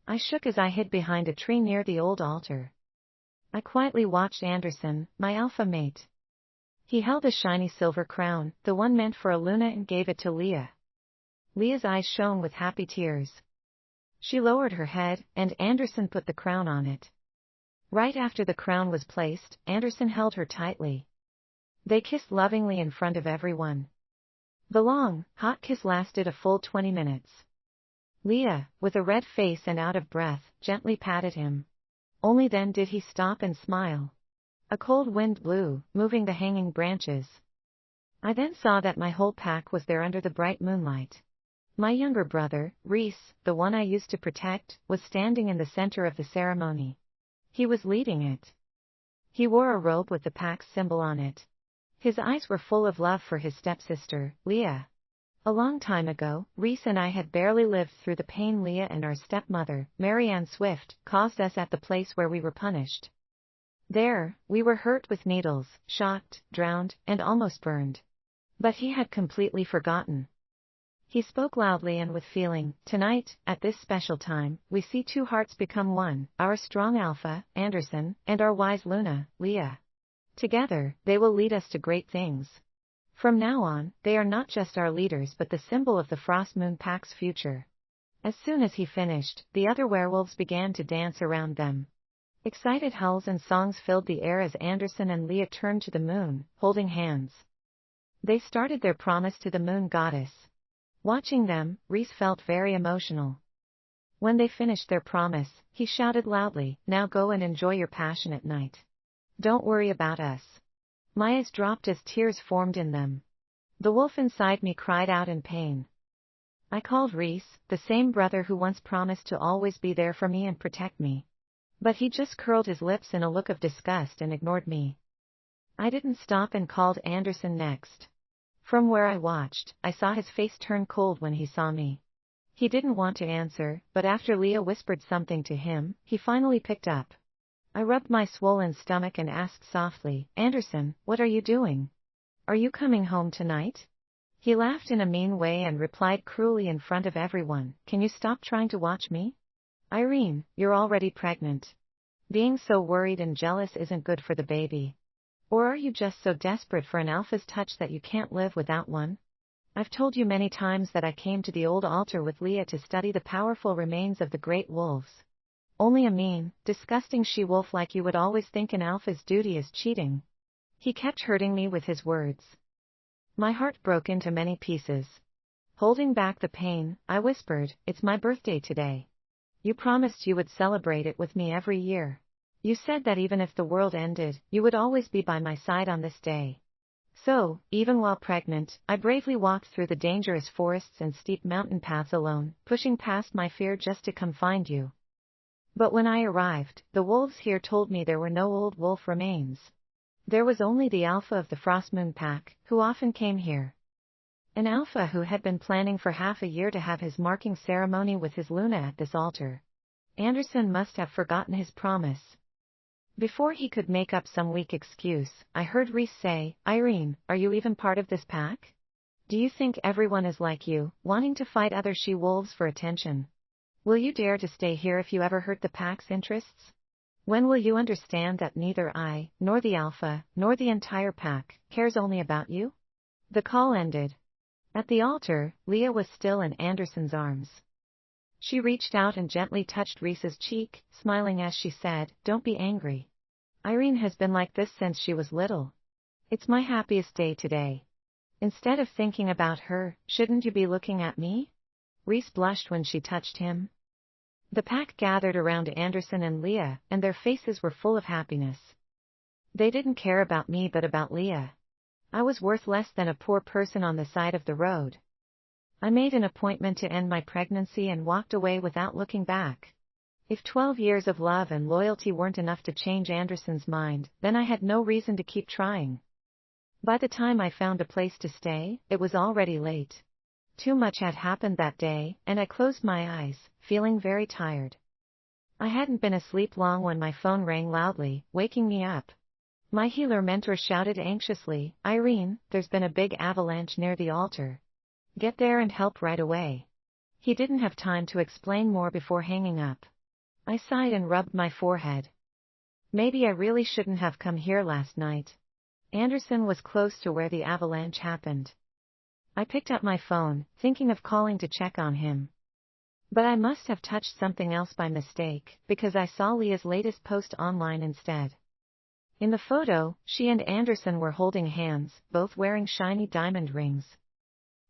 I shook as I hid behind a tree near the old altar. I quietly watched Anderson, my alpha mate. He held a shiny silver crown, the one meant for a Luna, and gave it to Leah. Leah's eyes shone with happy tears. She lowered her head, and Anderson put the crown on it. Right after the crown was placed, Anderson held her tightly. They kissed lovingly in front of everyone. The long, hot kiss lasted a full 20 minutes. Leah, with a red face and out of breath, gently patted him. Only then did he stop and smile. A cold wind blew, moving the hanging branches. I then saw that my whole pack was there under the bright moonlight. My younger brother, Reese, the one I used to protect, was standing in the center of the ceremony. He was leading it. He wore a robe with the pack's symbol on it. His eyes were full of love for his stepsister, Leah. A long time ago, Reese and I had barely lived through the pain Leah and our stepmother, Mary Ann Swift, caused us at the place where we were punished. There, we were hurt with needles, shocked, drowned, and almost burned. But he had completely forgotten. He spoke loudly and with feeling. Tonight, at this special time, we see two hearts become one, our strong Alpha, Anderson, and our wise Luna, Leah. Together, they will lead us to great things. From now on, they are not just our leaders but the symbol of the Frost Moon Pack's future. As soon as he finished, the other werewolves began to dance around them. Excited howls and songs filled the air as Anderson and Leah turned to the moon, holding hands. They started their promise to the moon goddess. Watching them, Reese felt very emotional. When they finished their promise, he shouted loudly, "Now go and enjoy your passionate night. Don't worry about us." My eyes dropped as tears formed in them. The wolf inside me cried out in pain. I called Reese, the same brother who once promised to always be there for me and protect me. But he just curled his lips in a look of disgust and ignored me. I didn't stop and called Anderson next. From where I watched, I saw his face turn cold when he saw me. He didn't want to answer, but after Leah whispered something to him, he finally picked up. I rubbed my swollen stomach and asked softly, "Anderson, what are you doing? Are you coming home tonight?" He laughed in a mean way and replied cruelly in front of everyone, "Can you stop trying to watch me? Irene, you're already pregnant. Being so worried and jealous isn't good for the baby. Or are you just so desperate for an alpha's touch that you can't live without one? I've told you many times that I came to the old altar with Leah to study the powerful remains of the great wolves. Only a mean, disgusting she-wolf like you would always think an alpha's duty is cheating." He kept hurting me with his words. My heart broke into many pieces. Holding back the pain, I whispered, "It's my birthday today. You promised you would celebrate it with me every year. You said that even if the world ended, you would always be by my side on this day. So, even while pregnant, I bravely walked through the dangerous forests and steep mountain paths alone, pushing past my fear just to come find you. But when I arrived, the wolves here told me there were no old wolf remains. There was only the alpha of the Frost Moon Pack, who often came here. An alpha who had been planning for half a year to have his marking ceremony with his Luna at this altar. Anderson must have forgotten his promise. Before he could make up some weak excuse, I heard Reese say, "Irene, are you even part of this pack? Do you think everyone is like you, wanting to fight other she-wolves for attention? Will you dare to stay here if you ever hurt the pack's interests? When will you understand that neither I, nor the alpha, nor the entire pack, cares only about you?" The call ended. At the altar, Leah was still in Anderson's arms. She reached out and gently touched Reese's cheek, smiling as she said, "Don't be angry. Irene has been like this since she was little. It's my happiest day today. Instead of thinking about her, shouldn't you be looking at me?" Reese blushed when she touched him. The pack gathered around Anderson and Leah, and their faces were full of happiness. They didn't care about me but about Leah. I was worth less than a poor person on the side of the road. I made an appointment to end my pregnancy and walked away without looking back. If 12 years of love and loyalty weren't enough to change Anderson's mind, then I had no reason to keep trying. By the time I found a place to stay, it was already late. Too much had happened that day, and I closed my eyes, feeling very tired. I hadn't been asleep long when my phone rang loudly, waking me up. My healer mentor shouted anxiously, "Irene, there's been a big avalanche near the altar. Get there and help right away." He didn't have time to explain more before hanging up. I sighed and rubbed my forehead. Maybe I really shouldn't have come here last night. Anderson was close to where the avalanche happened. I picked up my phone, thinking of calling to check on him. But I must have touched something else by mistake, because I saw Leah's latest post online instead. In the photo, she and Anderson were holding hands, both wearing shiny diamond rings.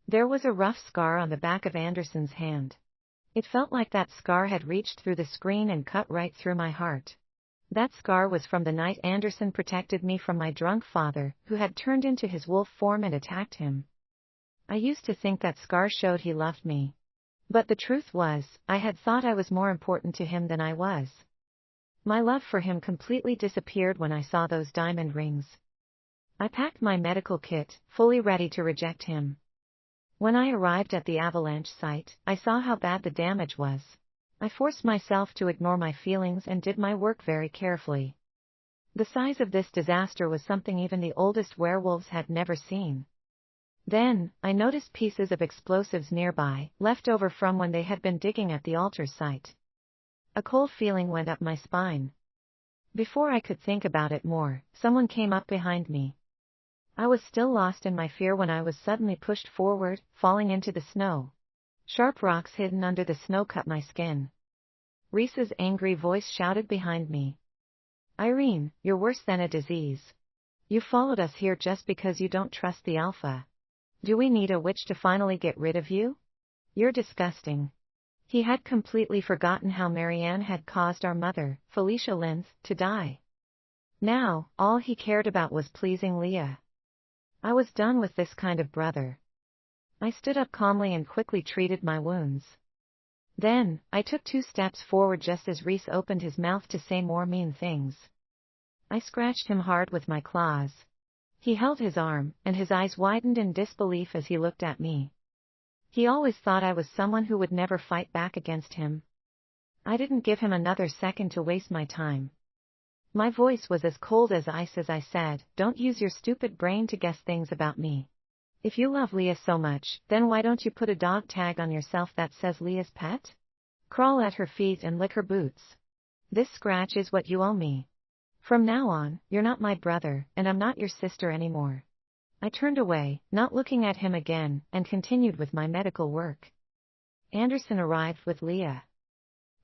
There was a rough scar on the back of Anderson's hand. It felt like that scar had reached through the screen and cut right through my heart. That scar was from the night Anderson protected me from my drunk father, who had turned into his wolf form and attacked him. I used to think that scar showed he loved me. But the truth was, I had thought I was more important to him than I was. My love for him completely disappeared when I saw those diamond rings. I packed my medical kit, fully ready to reject him. When I arrived at the avalanche site, I saw how bad the damage was. I forced myself to ignore my feelings and did my work very carefully. The size of this disaster was something even the oldest werewolves had never seen. Then, I noticed pieces of explosives nearby, left over from when they had been digging at the altar site. A cold feeling went up my spine. Before I could think about it more, someone came up behind me. I was still lost in my fear when I was suddenly pushed forward, falling into the snow. Sharp rocks hidden under the snow cut my skin. Reese's angry voice shouted behind me. "Irene, you're worse than a disease. You followed us here just because you don't trust the Alpha. Do we need a witch to finally get rid of you? You're disgusting." He had completely forgotten how Marianne had caused our mother, Felicia Linth, to die. Now, all he cared about was pleasing Leah. I was done with this kind of brother. I stood up calmly and quickly treated my wounds. Then, I took 2 steps forward just as Reese opened his mouth to say more mean things. I scratched him hard with my claws. He held his arm, and his eyes widened in disbelief as he looked at me. He always thought I was someone who would never fight back against him. I didn't give him another second to waste my time. My voice was as cold as ice as I said, "Don't use your stupid brain to guess things about me. If you love Leah so much, then why don't you put a dog tag on yourself that says Leah's pet? Crawl at her feet and lick her boots. This scratch is what you owe me. From now on, you're not my brother, and I'm not your sister anymore." I turned away, not looking at him again, and continued with my medical work. Anderson arrived with Leah.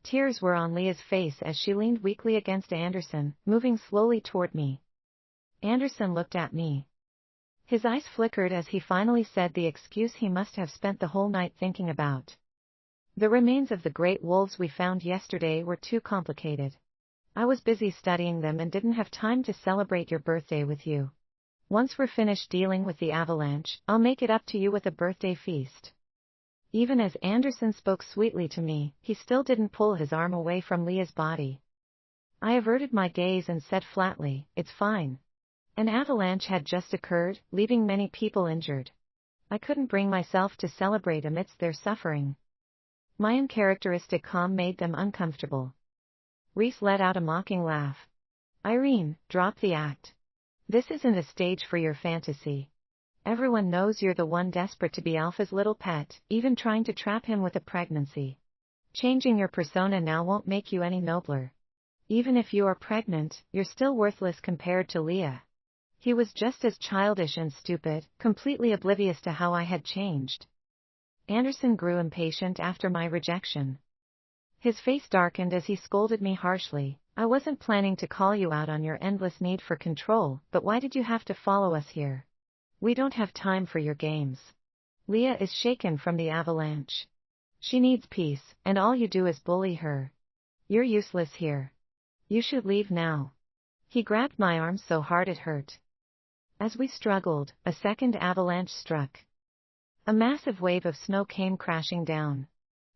Tears were on Leah's face as she leaned weakly against Anderson, moving slowly toward me. Anderson looked at me. His eyes flickered as he finally said the excuse he must have spent the whole night thinking about. "The remains of the great wolves we found yesterday were too complicated. I was busy studying them and didn't have time to celebrate your birthday with you. Once we're finished dealing with the avalanche, I'll make it up to you with a birthday feast." Even as Anderson spoke sweetly to me, he still didn't pull his arm away from Leah's body. I averted my gaze and said flatly, "It's fine. An avalanche had just occurred, leaving many people injured. I couldn't bring myself to celebrate amidst their suffering." My uncharacteristic calm made them uncomfortable. Reese let out a mocking laugh. "Irene, drop the act. This isn't a stage for your fantasy. Everyone knows you're the one desperate to be Alpha's little pet, even trying to trap him with a pregnancy. Changing your persona now won't make you any nobler. Even if you are pregnant, you're still worthless compared to Leah." He was just as childish and stupid, completely oblivious to how I had changed. Anderson grew impatient after my rejection. His face darkened as he scolded me harshly. "I wasn't planning to call you out on your endless need for control, but why did you have to follow us here? We don't have time for your games. Leah is shaken from the avalanche. She needs peace, and all you do is bully her. You're useless here. You should leave now." He grabbed my arm so hard it hurt. As we struggled, a second avalanche struck. A massive wave of snow came crashing down.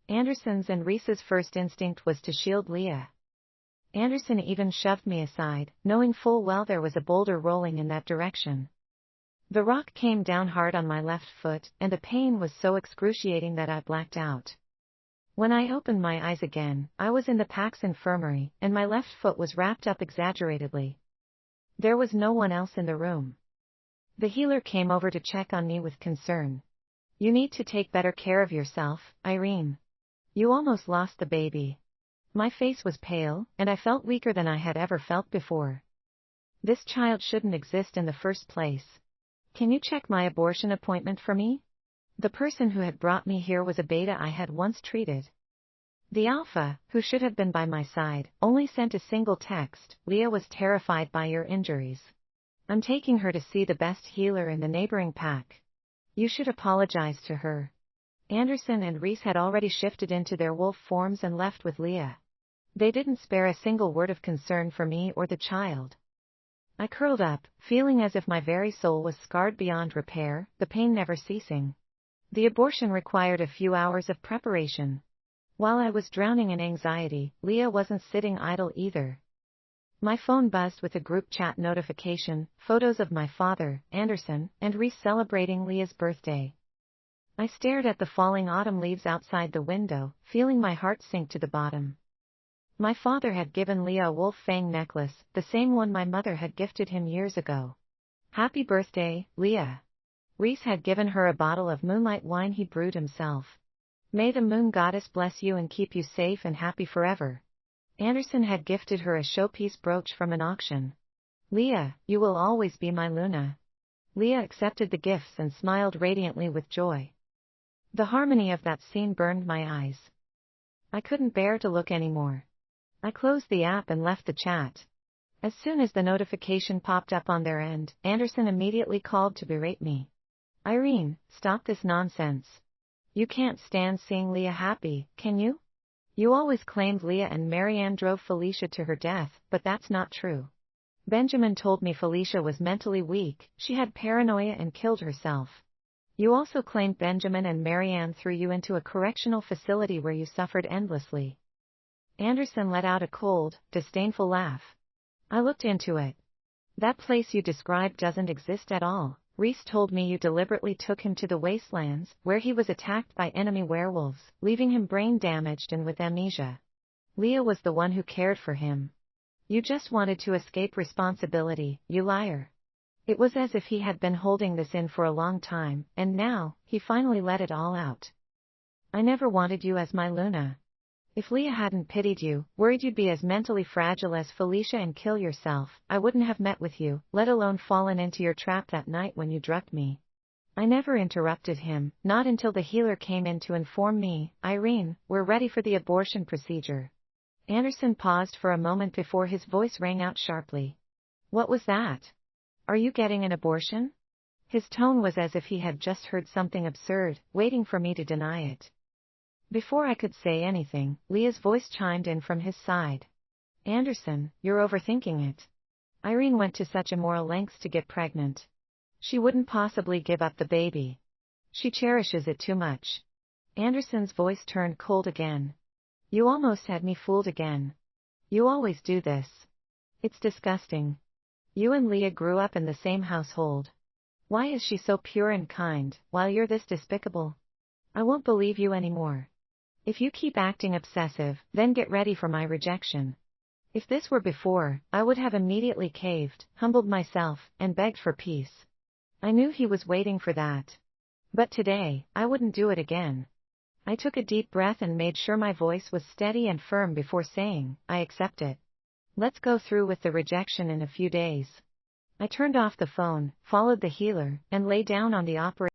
Anderson's and Reese's first instinct was to shield Leah. Anderson even shoved me aside, knowing full well there was a boulder rolling in that direction. The rock came down hard on my left foot, and the pain was so excruciating that I blacked out. When I opened my eyes again, I was in the PAX infirmary, and my left foot was wrapped up exaggeratedly. There was no one else in the room. The healer came over to check on me with concern. "You need to take better care of yourself, Irene. You almost lost the baby." My face was pale, and I felt weaker than I had ever felt before. This child shouldn't exist in the first place. Can you check my abortion appointment for me? The person who had brought me here was a beta I had once treated. The alpha, who should have been by my side, only sent a single text: Leah was terrified by your injuries. I'm taking her to see the best healer in the neighboring pack. You should apologize to her. Anderson and Reese had already shifted into their wolf forms and left with Leah. They didn't spare a single word of concern for me or the child. I curled up, feeling as if my very soul was scarred beyond repair, the pain never ceasing. The abortion required a few hours of preparation. While I was drowning in anxiety, Leah wasn't sitting idle either. My phone buzzed with a group chat notification, photos of my father, Anderson, and Reese celebrating Leah's birthday. I stared at the falling autumn leaves outside the window, feeling my heart sink to the bottom. My father had given Leah a wolf fang necklace, the same one my mother had gifted him years ago. Happy birthday, Leah. Reese had given her a bottle of moonlight wine he brewed himself. May the moon goddess bless you and keep you safe and happy forever. Anderson had gifted her a showpiece brooch from an auction. Leah, you will always be my Luna. Leah accepted the gifts and smiled radiantly with joy. The harmony of that scene burned my eyes. I couldn't bear to look anymore. I closed the app and left the chat. As soon as the notification popped up on their end, Anderson immediately called to berate me. Irene, stop this nonsense. You can't stand seeing Leah happy, can you? You always claimed Leah and Marianne drove Felicia to her death, but that's not true. Benjamin told me Felicia was mentally weak, she had paranoia and killed herself. You also claimed Benjamin and Marianne threw you into a correctional facility where you suffered endlessly. Anderson let out a cold, disdainful laugh. I looked into it. That place you described doesn't exist at all. Reese told me you deliberately took him to the wastelands, where he was attacked by enemy werewolves, leaving him brain damaged and with amnesia. Leah was the one who cared for him. You just wanted to escape responsibility, you liar. It was as if he had been holding this in for a long time, and now, he finally let it all out. I never wanted you as my Luna. If Leah hadn't pitied you, worried you'd be as mentally fragile as Felicia and kill yourself, I wouldn't have met with you, let alone fallen into your trap that night when you drugged me. I never interrupted him, not until the healer came in to inform me, Irene, we're ready for the abortion procedure. Anderson paused for a moment before his voice rang out sharply. What was that? Are you getting an abortion? His tone was as if he had just heard something absurd, waiting for me to deny it. Before I could say anything, Leah's voice chimed in from his side. Anderson, you're overthinking it. Irene went to such immoral lengths to get pregnant. She wouldn't possibly give up the baby. She cherishes it too much. Anderson's voice turned cold again. You almost had me fooled again. You always do this. It's disgusting. You and Leah grew up in the same household. Why is she so pure and kind, while you're this despicable? I won't believe you anymore. If you keep acting obsessive, then get ready for my rejection. If this were before, I would have immediately caved, humbled myself, and begged for peace. I knew he was waiting for that. But today, I wouldn't do it again. I took a deep breath and made sure my voice was steady and firm before saying, I accept it. Let's go through with the rejection in a few days. I turned off the phone, followed the healer, and lay down on the operating